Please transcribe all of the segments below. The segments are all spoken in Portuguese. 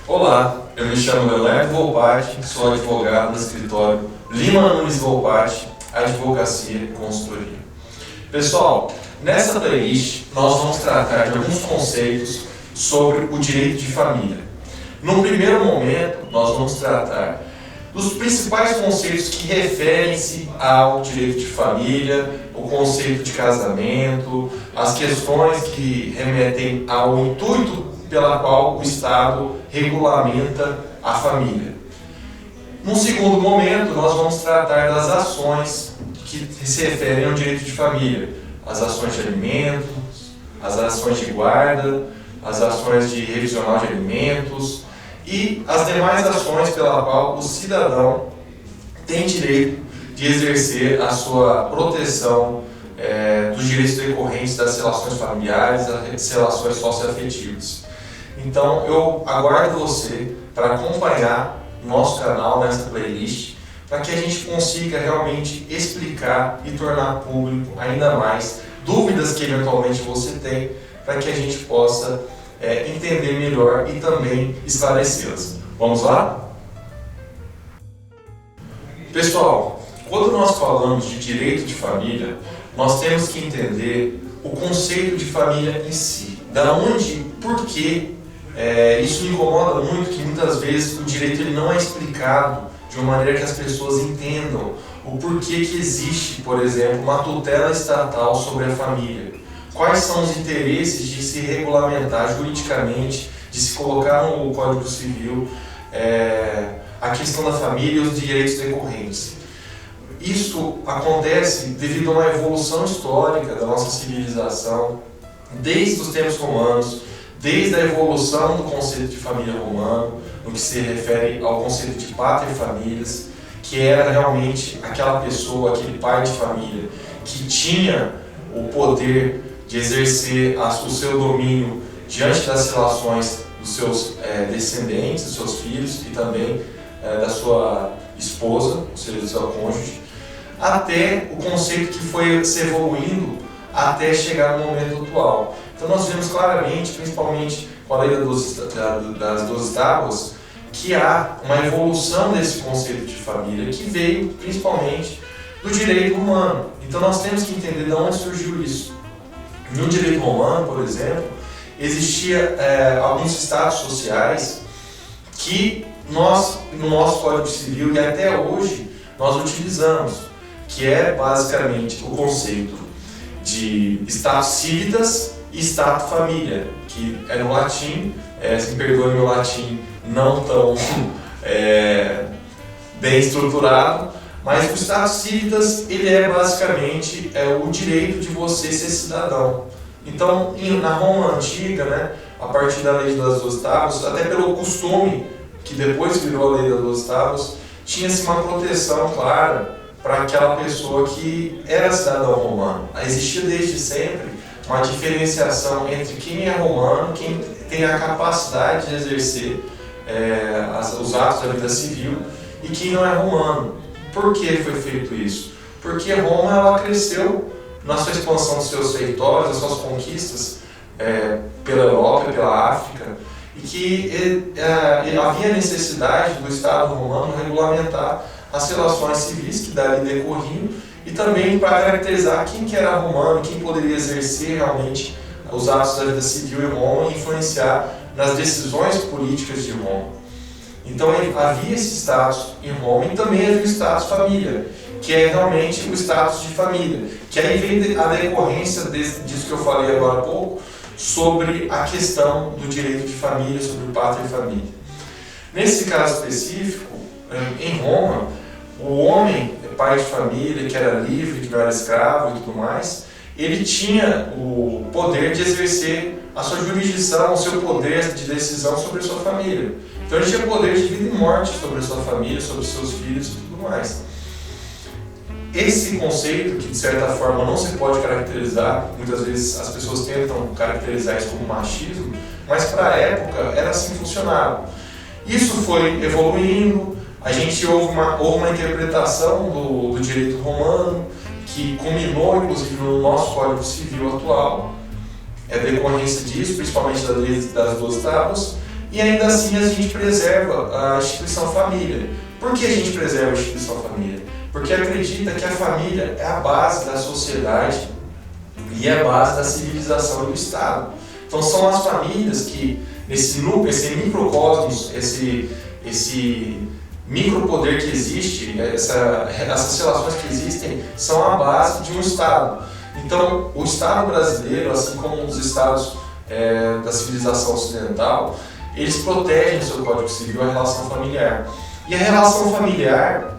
Olá, eu me chamo Leonardo Volpatti, sou advogado no escritório Lima Nunes Volpatti, Advocacia e Consultoria. Pessoal, nessa playlist nós vamos tratar de alguns conceitos sobre o direito de família. No primeiro momento, nós vamos tratar dos principais conceitos que referem-se ao direito de família, o conceito de casamento, as questões que remetem ao intuito pela qual o Estado regulamenta a família. Num segundo momento, nós vamos tratar das ações que se referem ao direito de família, as ações de alimentos, as ações de guarda, as ações de revisional de alimentos e as demais ações pela qual o cidadão tem direito de exercer a sua proteção dos direitos decorrentes das relações familiares, das relações socioafetivas. Então, eu aguardo você para acompanhar o nosso canal nessa playlist, para que a gente consiga realmente explicar e tornar público ainda mais dúvidas que eventualmente você tem, para que a gente possa entender melhor e também esclarecê-las. Vamos lá? Pessoal, quando nós falamos de direito de família, nós temos que entender o conceito de família em si. Da onde, por que isso me incomoda muito, que muitas vezes o direito ele não é explicado de uma maneira que as pessoas entendam o porquê que existe, por exemplo, uma tutela estatal sobre a família. Quais são os interesses de se regulamentar juridicamente, de se colocar no Código Civil a questão da família e os direitos decorrentes. Isso acontece devido a uma evolução histórica da nossa civilização, desde os tempos romanos, desde a evolução do conceito de família romano, no que se refere ao conceito de pátria e famílias, que era realmente aquela pessoa, aquele pai de família, que tinha o poder de exercer o seu domínio diante das relações dos seus descendentes, dos seus filhos e também da sua esposa, ou seja, do seu cônjuge, até o conceito que foi se evoluindo até chegar no momento atual. Então nós vemos claramente, principalmente com a lei das 12 tábuas, que há uma evolução desse conceito de família que veio principalmente do direito romano. Então nós temos que entender de onde surgiu isso. No direito romano, por exemplo, existia alguns estados sociais que nós, no nosso Código Civil e até hoje, nós utilizamos, que é basicamente o conceito de status civitas e status família, que é no latim, se me perdoe meu latim não tão bem estruturado, mas o status civitas ele é basicamente o direito de você ser cidadão. Então, na Roma antiga, né, a partir da lei das 12 tábuas, até pelo costume que depois virou a lei das 12 tábuas, tinha-se uma proteção clara para aquela pessoa que era cidadão romano. Existia desde sempre uma diferenciação entre quem é romano, quem tem a capacidade de exercer os atos da vida civil e quem não é romano. Por que foi feito isso? Porque Roma ela cresceu na sua expansão dos seus territórios, das suas conquistas pela Europa e pela África, e que havia necessidade do Estado romano regulamentar as relações civis que dali decorriam e também para caracterizar quem que era romano, quem poderia exercer realmente os atos da vida civil em Roma e influenciar nas decisões políticas de Roma. Então havia esse status em Roma e também havia o status família, que é realmente o status de família, que aí vem a decorrência disso que eu falei agora há pouco, sobre a questão do direito de família, sobre pátria e família. Nesse caso específico, em Roma, o homem, pai de família, que era livre, que não era escravo e tudo mais, ele tinha o poder de exercer a sua jurisdição, o seu poder de decisão sobre a sua família. Então ele tinha poder de vida e morte sobre a sua família, sobre os seus filhos e tudo mais. Esse conceito, que de certa forma não se pode caracterizar, muitas vezes as pessoas tentam caracterizar isso como machismo, mas para a época era assim que funcionava. Isso foi evoluindo, a gente houve uma interpretação do direito romano, que culminou inclusive no nosso Código Civil atual, decorrência disso, principalmente da lei das 12 tábuas, e ainda assim a gente preserva a instituição família. Por que a gente preserva a instituição família? Porque acredita que a família é a base da sociedade e é a base da civilização do Estado. Então são as famílias que, esse microcosmos, esse micropoder que existe, essas relações que existem, são a base de um Estado. Então o Estado brasileiro, assim como os Estados da civilização ocidental, eles protegem no seu Código Civil a relação familiar. E a relação familiar,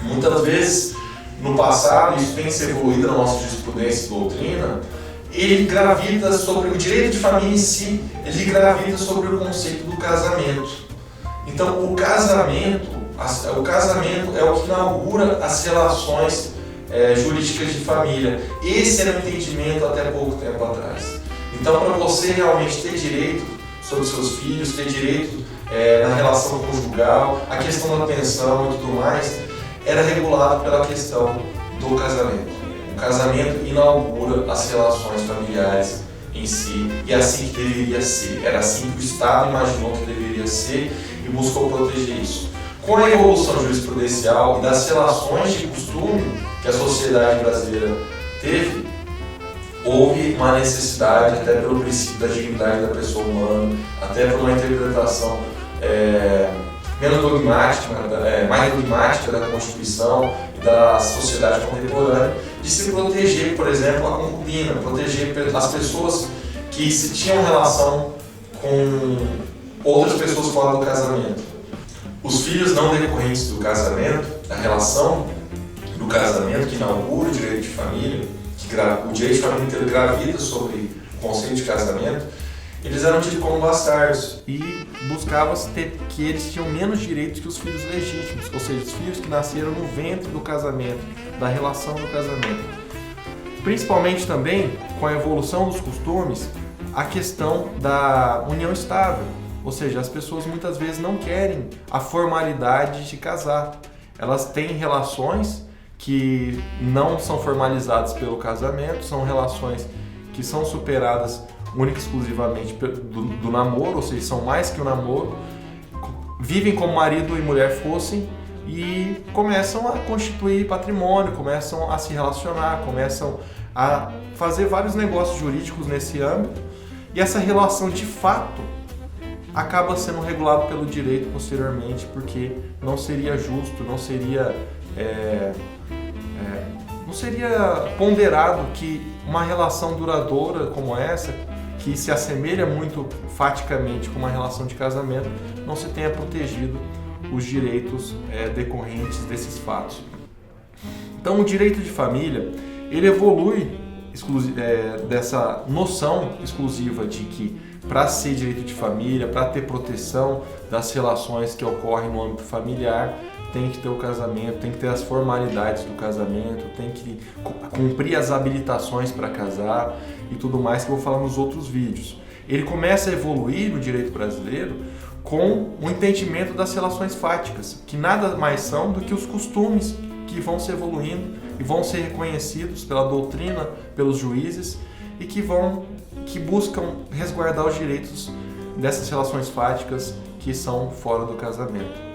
muitas vezes, no passado, isso tem se evoluído na nossa jurisprudência e doutrina, ele gravita sobre o direito de família em si, ele gravita sobre o conceito do casamento. Então, o casamento é o que inaugura as relações jurídicas de família. Esse era o entendimento até pouco tempo atrás. Então, para você realmente ter direito sobre os seus filhos, ter direito na relação conjugal, a questão da pensão e tudo mais, era regulado pela questão do casamento. O casamento inaugura as relações familiares em si, e é assim que deveria ser. Era assim que o Estado imaginou que deveria ser e buscou proteger isso. Com a evolução jurisprudencial e das relações de costume que a sociedade brasileira teve, houve uma necessidade, até pelo princípio da dignidade da pessoa humana, até por uma interpretação menos dogmática, mais dogmática da Constituição e da sociedade contemporânea, de se proteger, por exemplo, a concubina, proteger as pessoas que se tinham relação com outras pessoas fora do casamento. Os filhos não decorrentes do casamento, a relação do casamento que inaugura o direito de família, o direito de família inteiro gravita sobre o conceito de casamento, eles eram tidos como bastardos. E buscava-se que eles tinham menos direitos que os filhos legítimos, ou seja, os filhos que nasceram no ventre do casamento, da relação do casamento. Principalmente também, com a evolução dos costumes, a questão da união estável, ou seja, as pessoas muitas vezes não querem a formalidade de casar. Elas têm relações que não são formalizadas pelo casamento, são relações que são superadas única e exclusivamente do namoro, ou seja, são mais que o namoro, vivem como marido e mulher fossem e começam a constituir patrimônio, começam a se relacionar, começam a fazer vários negócios jurídicos nesse âmbito, e essa relação de fato acaba sendo regulada pelo direito posteriormente, porque não seria justo, não seria ponderado que uma relação duradoura como essa, que se assemelha muito faticamente com uma relação de casamento, não se tenha protegido os direitos decorrentes desses fatos. Então, o direito de família, ele evolui dessa noção exclusiva de que para ser direito de família, para ter proteção das relações que ocorrem no âmbito familiar, tem que ter o casamento, tem que ter as formalidades do casamento, tem que cumprir as habilitações para casar e tudo mais que eu vou falar nos outros vídeos. Ele começa a evoluir no direito brasileiro com o entendimento das relações fáticas, que nada mais são do que os costumes que vão se evoluindo e vão ser reconhecidos pela doutrina, pelos juízes e que buscam resguardar os direitos dessas relações fáticas que são fora do casamento.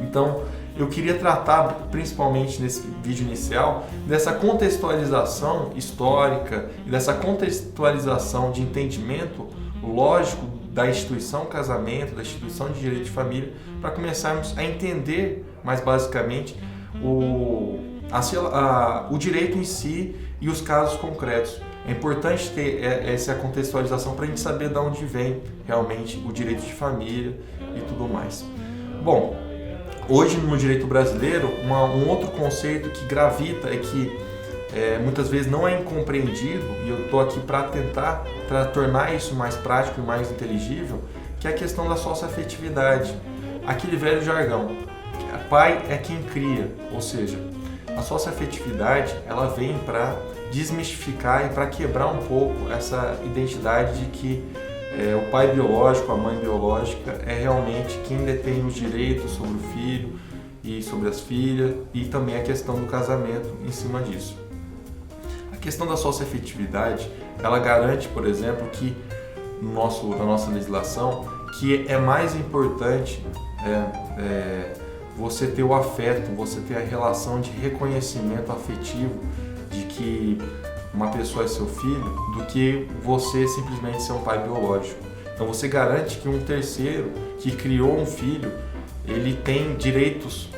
Então, eu queria tratar, principalmente nesse vídeo inicial, dessa contextualização histórica e dessa contextualização de entendimento lógico da instituição casamento, da instituição de direito de família, para começarmos a entender mais basicamente o direito em si e os casos concretos. É importante ter essa contextualização para a gente saber de onde vem realmente o direito de família e tudo mais. Bom, hoje no direito brasileiro, um outro conceito que gravita e que muitas vezes não é incompreendido, e eu estou aqui para tentar tornar isso mais prático e mais inteligível, que é a questão da socioafetividade. Aquele velho jargão, pai é quem cria, ou seja, a socioafetividade ela vem para desmistificar e para quebrar um pouco essa identidade de que o pai biológico, a mãe biológica é realmente quem detém os direitos sobre o filho e sobre as filhas, e também a questão do casamento em cima disso. A questão da socioafetividade, ela garante, por exemplo, que na nossa legislação, que é mais importante você ter o afeto, você ter a relação de reconhecimento afetivo de que uma pessoa é seu filho, do que você simplesmente ser um pai biológico. Então você garante que um terceiro que criou um filho, ele tem direitos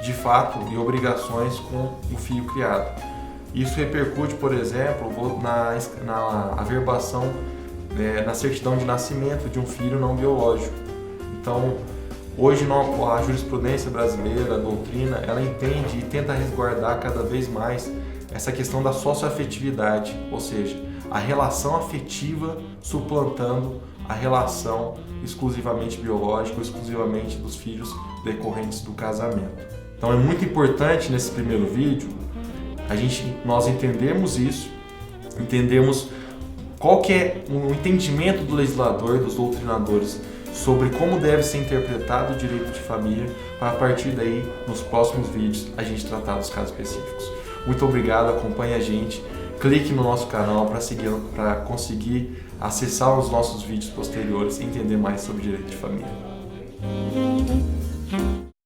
de fato e obrigações com o filho criado. Isso repercute, por exemplo, na averbação, na certidão de nascimento de um filho não biológico. Então, hoje a jurisprudência brasileira, a doutrina, ela entende e tenta resguardar cada vez mais essa questão da socioafetividade, ou seja, a relação afetiva suplantando a relação exclusivamente biológica ou exclusivamente dos filhos decorrentes do casamento. Então é muito importante nesse primeiro vídeo nós entendermos isso, entendemos qual que é o entendimento do legislador, dos doutrinadores sobre como deve ser interpretado o direito de família, para a partir daí, nos próximos vídeos, a gente tratar dos casos específicos. Muito obrigado, acompanhe a gente, clique no nosso canal para conseguir acessar os nossos vídeos posteriores e entender mais sobre direito de família.